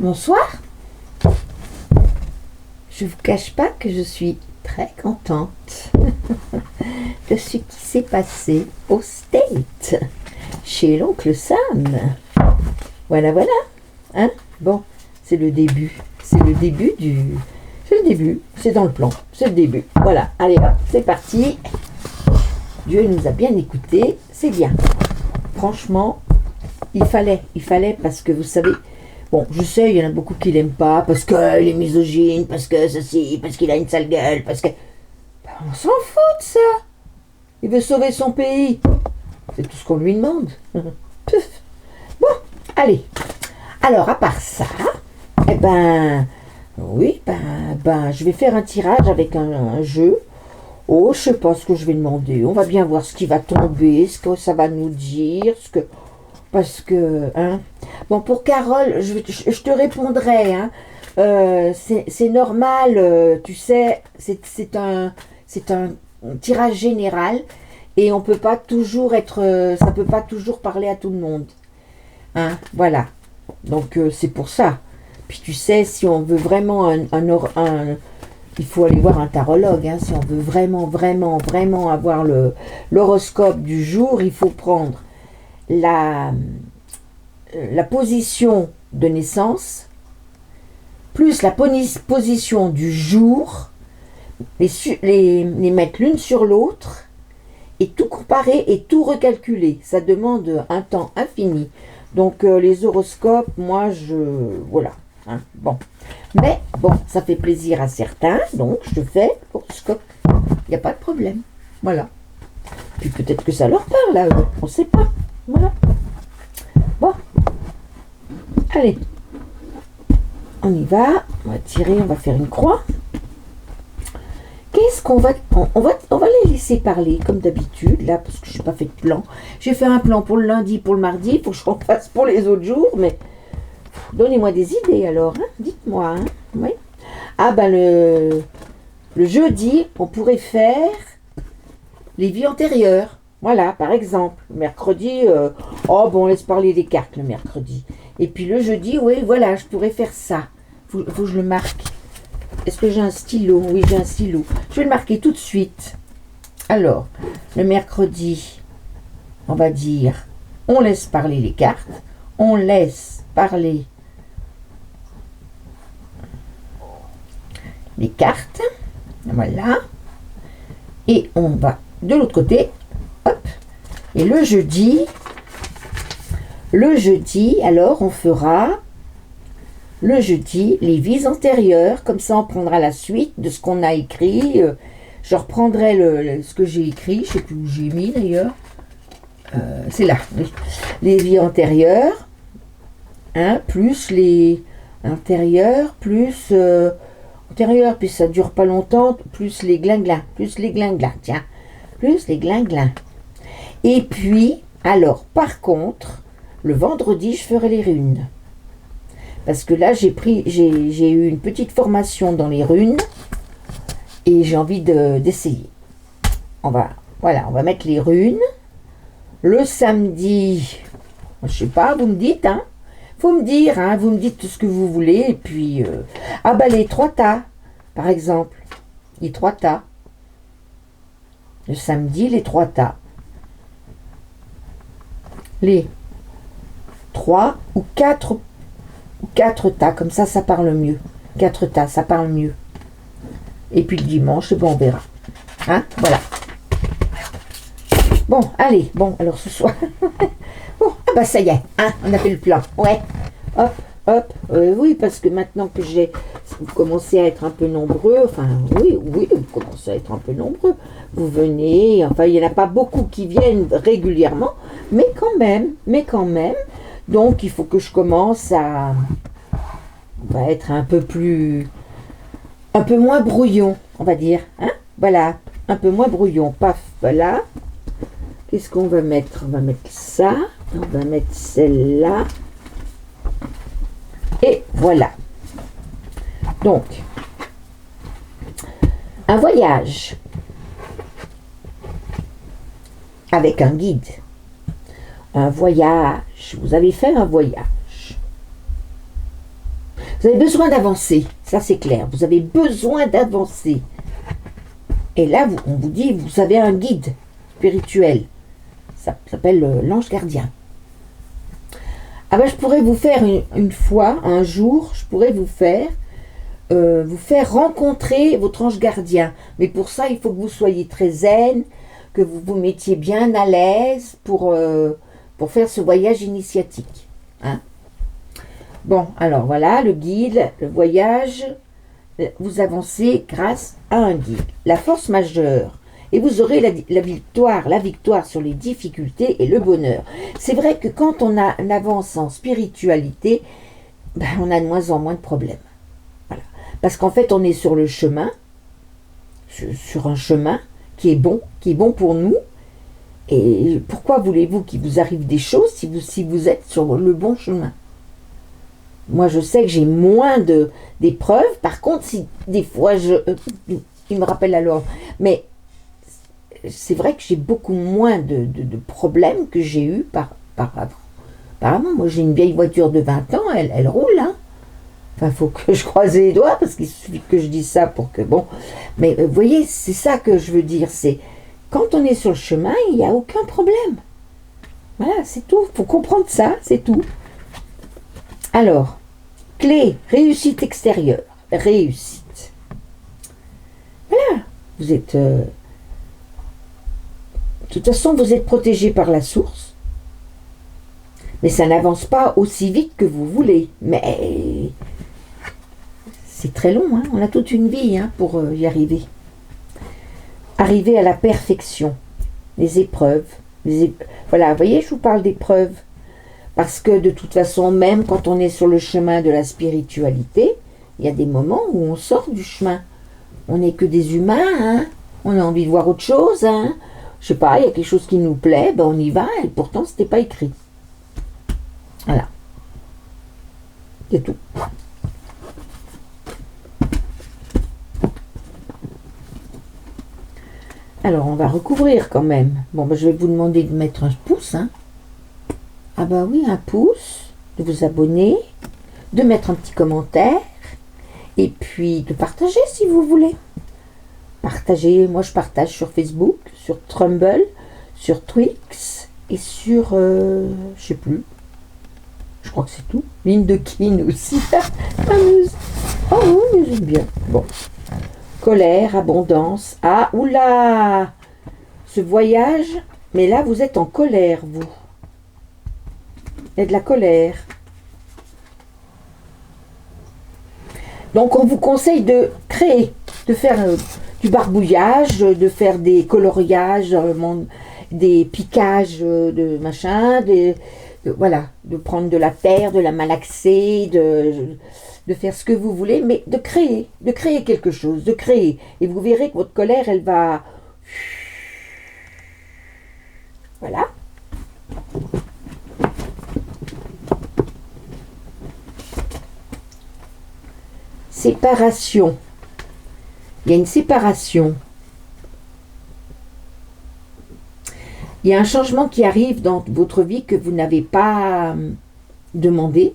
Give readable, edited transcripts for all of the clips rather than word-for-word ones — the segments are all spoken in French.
Bonsoir. Je vous cache pas que je suis très contente de ce qui s'est passé au State, chez l'oncle Sam. Voilà, voilà. Hein? Bon, c'est le début. C'est le début du... C'est le début. C'est dans le plan. C'est le début. Voilà. Allez, hop, c'est parti. Dieu nous a bien écoutés. C'est bien. Franchement, il fallait parce que vous savez... Bon, je sais, il y en a beaucoup qui l'aiment pas, parce qu'il est misogyne, parce que ceci, parce qu'il a une sale gueule, parce que... Ben, on s'en fout de ça. Il veut sauver son pays. C'est tout ce qu'on lui demande. Puf. Bon, allez. Alors, à part ça, eh ben... Oui, je vais faire un tirage avec un jeu. Oh, je sais pas ce que je vais demander. On va bien voir ce qui va tomber, ce que ça va nous dire, ce que... Parce que, hein. Bon, pour Carole, je te répondrai, hein. C'est normal, tu sais, c'est un tirage général et on peut pas toujours être, ça peut pas toujours parler à tout le monde, hein. Voilà. Donc c'est pour ça. Puis tu sais, si on veut vraiment il faut aller voir un tarologue, hein. Si on veut vraiment avoir l'horoscope du jour, il faut prendre la position de naissance, plus la position du jour, les mettre l'une sur l'autre, et tout comparer et tout recalculer. Ça demande un temps infini. Donc les horoscopes, moi, voilà. Hein, bon. Mais bon, ça fait plaisir à certains, donc je fais l'horoscope. Il n'y a pas de problème. Voilà. Puis peut-être que ça leur parle, là, eux. On ne sait pas. Voilà. Bon. Allez. On y va. On va tirer, on va faire une croix. Qu'est-ce qu'on va... On va les laisser parler, comme d'habitude, là, parce que je n'ai pas fait de plan. J'ai fait un plan pour le lundi, pour le mardi, il faut que je refasse pour les autres jours, mais... Donnez-moi des idées, alors, hein. Dites-moi, hein. Oui. Ah, ben, le jeudi, on pourrait faire les vies antérieures. Voilà, par exemple, le mercredi, on laisse parler des cartes le mercredi. Et puis le jeudi, oui, voilà, je pourrais faire ça. Faut que je le marque. Est-ce que j'ai un stylo? Oui, j'ai un stylo. Je vais le marquer tout de suite. Alors, le mercredi, on va dire, on laisse parler les cartes. On laisse parler les cartes. Voilà. Et on va de l'autre côté. Hop. Et le jeudi, alors on fera le jeudi les vies antérieures, comme ça on prendra la suite de ce qu'on a écrit. Je reprendrai ce que j'ai écrit, je sais plus où j'ai mis d'ailleurs. C'est là, les vies antérieures, hein, plus les antérieures, plus antérieures, puis ça dure pas longtemps, plus les glinglins, tiens, plus les glinglins. Et puis, alors, par contre, le vendredi, je ferai les runes. Parce que là, j'ai eu une petite formation dans les runes et j'ai envie d'essayer. On va mettre les runes. Le samedi, je sais pas, vous me dites, hein. Faut me dire, hein, vous me dites tout ce que vous voulez. Et puis, les 3 tas, par exemple. Les 3 tas. Le samedi, les 3 tas. Les 3 ou 4 tas, comme ça parle mieux. 4 tas, ça parle mieux. Et puis le dimanche, on verra. Hein, voilà. Bon, allez, alors ce soir. Bon, ça y est, hein, on a fait le plan. Ouais. Hop. Oui, parce que maintenant que vous commencez à être un peu nombreux, enfin, oui, vous commencez à être un peu nombreux. Vous venez, enfin, il n'y en a pas beaucoup qui viennent régulièrement, mais quand même. Donc, il faut que je commence à être un peu moins brouillon, on va dire. Hein, voilà, un peu moins brouillon. Paf, voilà. Qu'est-ce qu'on va mettre? On va mettre ça. On va mettre celle-là. Et voilà. Donc, un voyage avec un guide. Un voyage. Vous avez fait un voyage. Vous avez besoin d'avancer, ça c'est clair. Vous avez besoin d'avancer. Et là, on vous dit, vous avez un guide spirituel. Ça s'appelle l'ange gardien. Ah ben, je pourrais vous faire une fois, un jour, je pourrais vous faire rencontrer votre ange gardien. Mais pour ça, il faut que vous soyez très zen, que vous vous mettiez bien à l'aise pour faire ce voyage initiatique. Hein? Bon, alors voilà, le guide, le voyage, vous avancez grâce à un guide. La force majeure. Et vous aurez la victoire sur les difficultés et le bonheur. C'est vrai que quand on avance en spiritualité, ben, on a de moins en moins de problèmes. Voilà. Parce qu'en fait, on est sur le chemin, sur un chemin qui est bon pour nous. Et pourquoi voulez-vous qu'il vous arrive des choses si vous êtes sur le bon chemin? Moi, je sais que j'ai moins d'épreuves. Par contre, si des fois, il me rappelle alors, mais c'est vrai que j'ai beaucoup moins de problèmes que j'ai eu par avant. Apparemment, moi, j'ai une vieille voiture de 20 ans, elle roule, hein. Enfin, il faut que je croise les doigts, parce qu'il suffit que je dise ça pour que, bon. Mais vous voyez, c'est ça que je veux dire, c'est quand on est sur le chemin, il n'y a aucun problème. Voilà, c'est tout. Il faut comprendre ça, c'est tout. Alors, clé, réussite extérieure. Réussite. Voilà. Vous êtes... de toute façon, vous êtes protégé par la source. Mais ça n'avance pas aussi vite que vous voulez. Mais c'est très long, hein. On a toute une vie pour y arriver. Arriver à la perfection. Les épreuves. Voilà, vous voyez, je vous parle d'épreuves. Parce que de toute façon, même quand on est sur le chemin de la spiritualité, il y a des moments où on sort du chemin. On n'est que des humains, hein. On a envie de voir autre chose, hein. Je sais pas, il y a quelque chose qui nous plaît, ben on y va, et pourtant c'était pas écrit. Voilà. C'est tout. Alors, on va recouvrir quand même. Bon, ben, je vais vous demander de mettre un pouce, hein. Ah bah oui, un pouce, de vous abonner, de mettre un petit commentaire, et puis de partager si vous voulez. Partagez, moi je partage sur Facebook, sur Trumble, sur Twix, et sur, je sais plus, je crois que c'est tout. LinkedIn aussi, fameuse. Oh oui, j'aime bien. Bon. Colère, abondance. Ah, oula! Ce voyage, mais là vous êtes en colère, vous. Il y a de la colère. Donc on vous conseille de créer, de faire du barbouillage, de faire des coloriages, des piquages de machin, voilà, de prendre de la terre, de la malaxer, de faire ce que vous voulez, mais de créer quelque chose, de créer. Et vous verrez que votre colère, elle va... Voilà. Séparation. Il y a une séparation. Il y a un changement qui arrive dans votre vie que vous n'avez pas demandé.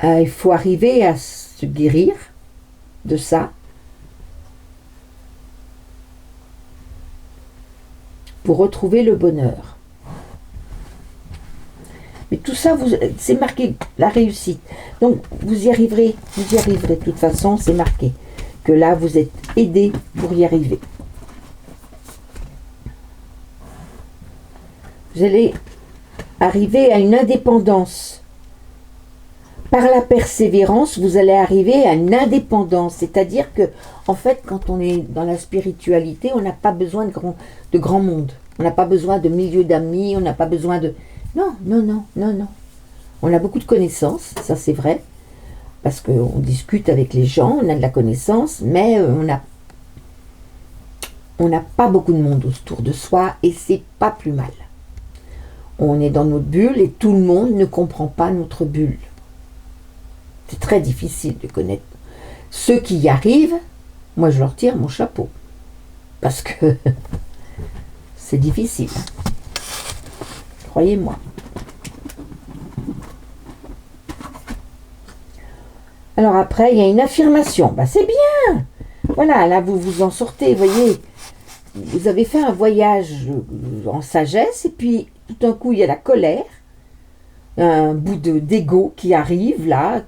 Il faut arriver à se guérir de ça pour retrouver le bonheur. Mais tout ça, c'est marqué, la réussite. Donc, vous y arriverez de toute façon, c'est marqué. Que là, vous êtes aidé pour y arriver. Vous allez arriver à une indépendance. Par la persévérance, vous allez arriver à une indépendance. C'est-à-dire que, en fait, quand on est dans la spiritualité, on n'a pas besoin de grand monde. On n'a pas besoin de milieu d'amis, on n'a pas besoin de... Non. On a beaucoup de connaissances, ça c'est vrai, parce qu'on discute avec les gens, on a de la connaissance, mais on n'a pas beaucoup de monde autour de soi, et c'est pas plus mal. On est dans notre bulle, et tout le monde ne comprend pas notre bulle. C'est très difficile de connaître. Ceux qui y arrivent, moi je leur tire mon chapeau, parce que c'est difficile. Croyez-moi. Alors après, il y a une affirmation. Bah, c'est bien. Voilà, là, vous vous en sortez, vous voyez. Vous avez fait un voyage en sagesse, et puis tout d'un coup, il y a la colère, un bout d'ego qui arrive là,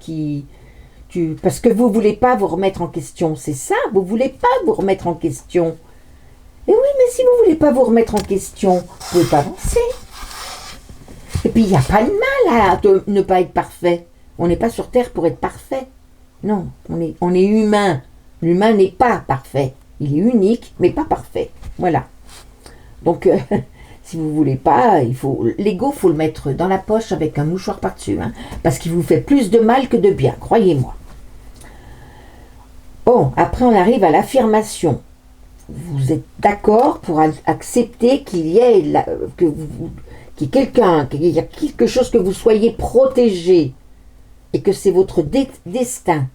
parce que vous ne voulez pas vous remettre en question, c'est ça, vous ne voulez pas vous remettre en question. Et oui, mais si vous ne voulez pas vous remettre en question, vous ne pouvez pas avancer. Et puis, il n'y a pas de mal à ne pas être parfait. On n'est pas sur Terre pour être parfait. Non, on est humain. L'humain n'est pas parfait. Il est unique, mais pas parfait. Voilà. Donc, si vous ne voulez pas, l'ego, il faut le mettre dans la poche avec un mouchoir par-dessus. Hein, parce qu'il vous fait plus de mal que de bien, croyez-moi. Bon, après, on arrive à l'affirmation. Vous êtes d'accord pour accepter qu'il y ait qu'il y a quelque chose que vous soyez protégé et que c'est votre destin.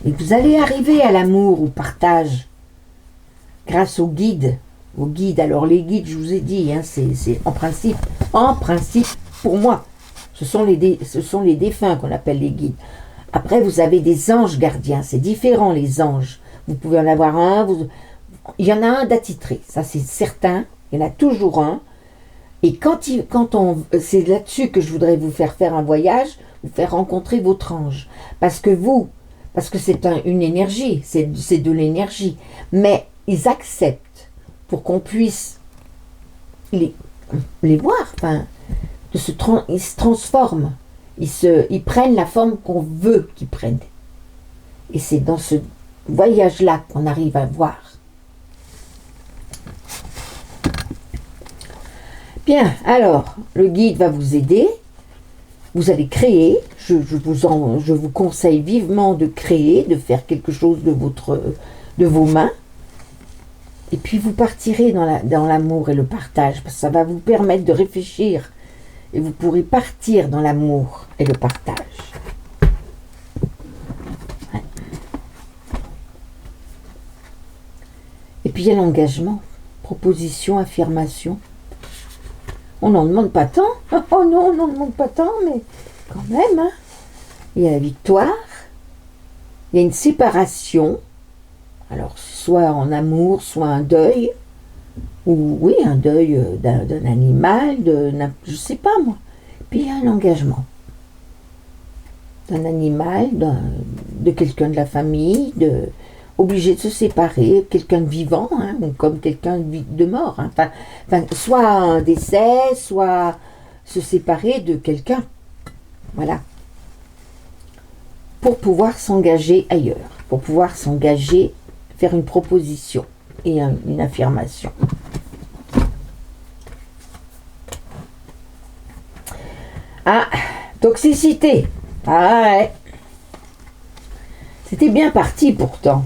Et vous allez arriver à l'amour, au partage, grâce aux guides. Aux guides, alors les guides, je vous ai dit, hein, c'est en principe, pour moi, ce sont les défunts qu'on appelle les guides. Après, vous avez des anges gardiens, c'est différent les anges. Vous pouvez en avoir un, il y en a un d'attitré, ça c'est certain, il y en a toujours un. Et c'est là-dessus que je voudrais vous faire un voyage, vous faire rencontrer votre ange. Parce que c'est une énergie, c'est de l'énergie. Mais ils acceptent pour qu'on puisse les voir, enfin, ils se transforment, ils prennent la forme qu'on veut qu'ils prennent. Et c'est dans ce voyage-là qu'on arrive à voir. Bien, alors, le guide va vous aider. Vous allez créer. Je vous conseille vivement de créer, de faire quelque chose de vos mains. Et puis vous partirez dans l'amour et le partage, parce que ça va vous permettre de réfléchir. Et vous pourrez partir dans l'amour et le partage. Ouais. Et puis il y a l'engagement, proposition, affirmation. On n'en demande pas tant. Oh non, on n'en demande pas tant, mais quand même. Hein. Il y a la victoire. Il y a une séparation. Alors, soit en amour, soit un deuil. Ou oui, un deuil d'un animal, je ne sais pas moi. Puis il y a un engagement. D'un animal, de quelqu'un de la famille, obligé de se séparer, quelqu'un de vivant, hein, ou comme quelqu'un de mort. Hein. Enfin, soit un décès, soit se séparer de quelqu'un. Voilà. Pour pouvoir s'engager ailleurs, pour pouvoir s'engager, faire une proposition et une affirmation. Ah, toxicité. Ah ouais. C'était bien parti pourtant.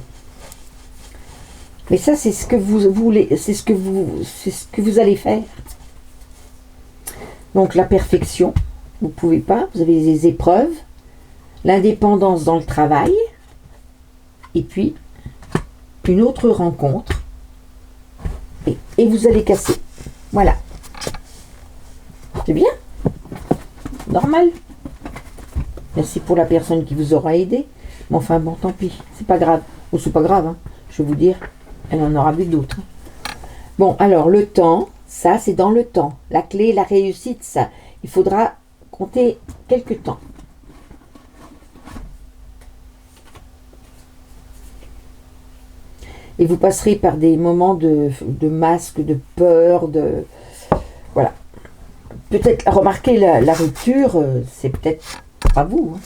Mais ça, c'est ce que vous voulez, c'est ce que vous allez faire. Donc la perfection, vous ne pouvez pas, vous avez des épreuves, l'indépendance dans le travail, et puis une autre rencontre, et vous allez casser. Voilà. C'est bien. Normal. Merci pour la personne qui vous aura aidé. Mais enfin bon, tant pis, c'est pas grave. Ou c'est pas grave, hein. Je vais vous dire, elle en aura vu d'autres. Bon, alors le temps, ça c'est dans le temps. La clé, la réussite, ça, il faudra compter quelques temps. Et vous passerez par des moments de masque, de peur, voilà. Peut-être, remarquez, la rupture, c'est peut-être pas vous, hein.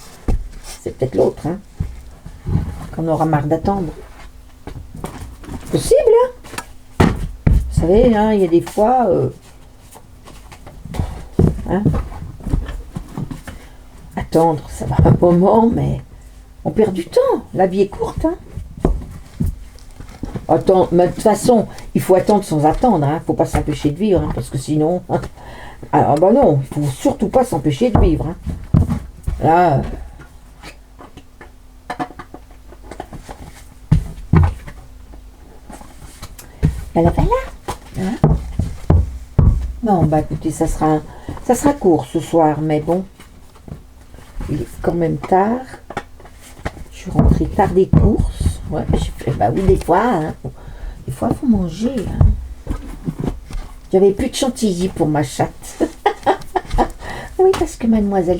C'est peut-être l'autre, hein, qu'on aura marre d'attendre. Possible, hein. Vous savez, hein, il y a des fois, hein, attendre, ça va un moment, mais on perd du temps. La vie est courte, hein. Attends, mais de toute façon, il faut attendre sans attendre, hein. Faut pas s'empêcher de vivre, hein, parce que sinon, ah bah non, il faut surtout pas s'empêcher de vivre, hein. Là, Voilà, voilà. Hein? Bon, bah écoutez, ça sera court ce soir, mais bon, il est quand même tard. Je suis rentrée tard des courses. Ouais, j'ai fait, bah oui, des fois, hein, il faut manger. Hein. J'avais plus de chantilly pour ma chatte. Oui, parce que mademoiselle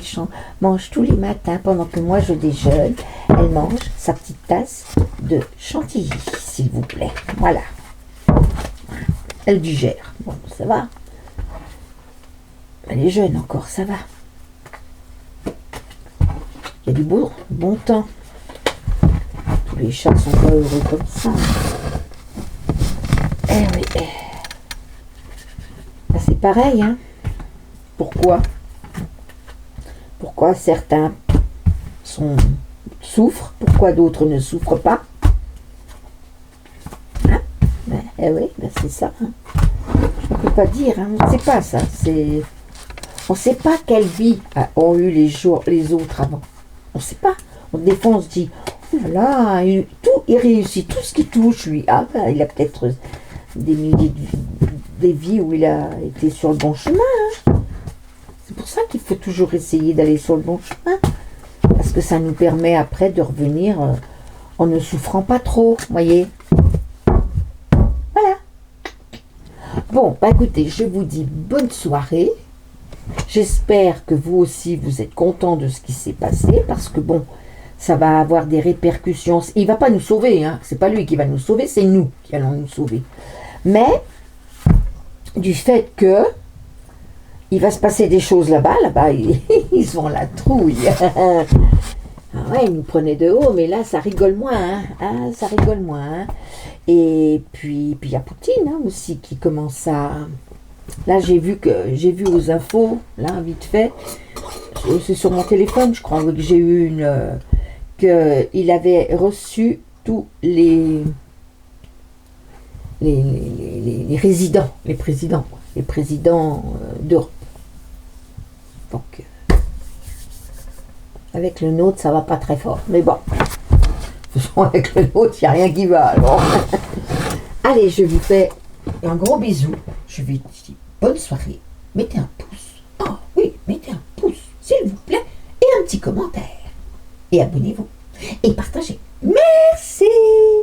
mange tous les matins, pendant que moi je déjeune, elle mange sa petite tasse de chantilly, s'il vous plaît. Voilà. Elle digère. Bon, ça va. Elle est jeune encore, ça va. Il y a du bon temps. Tous les chats sont pas heureux comme ça. Eh oui. Là, c'est pareil, hein. Pourquoi certains souffrent, pourquoi d'autres ne souffrent pas? Hein? Oui, c'est ça. Hein. Je ne peux pas dire, hein. On ne sait pas ça. On ne sait pas quelle vie ont eu les autres avant. On ne sait pas. Des fois, on se dit, oh là là, il réussit, tout ce qu'il touche, lui. Ah, ben, il a peut-être des milliers des vies où il a été sur le bon chemin. Hein. C'est pour ça qu'il faut toujours essayer d'aller sur le bon chemin. Parce que ça nous permet après de revenir en ne souffrant pas trop, voyez. Voilà. Bon, bah écoutez, je vous dis bonne soirée. J'espère que vous aussi, vous êtes contents de ce qui s'est passé. Parce que bon, ça va avoir des répercussions. Il ne va pas nous sauver, hein. C'est pas lui qui va nous sauver, c'est nous qui allons nous sauver. Mais, du fait que il va se passer des choses là-bas, ils ont la trouille. Ah ouais, ils nous prenaient de haut, mais là, ça rigole moins, hein, ça rigole moins. Hein. Et puis il y a Poutine hein, aussi qui commence à... Là, j'ai vu aux infos, là, vite fait, c'est sur mon téléphone, je crois que j'ai eu qu'il avait reçu tous les résidents, les présidents d'Europe. Donc, avec le nôtre, ça va pas très fort. Mais bon, de toute façon, avec le nôtre, il n'y a rien qui va. Alors. Allez, je vous fais un gros bisou. Je vous dis bonne soirée. Mettez un pouce. Oh oui, mettez un pouce, s'il vous plaît. Et un petit commentaire. Et abonnez-vous. Et partagez. Merci.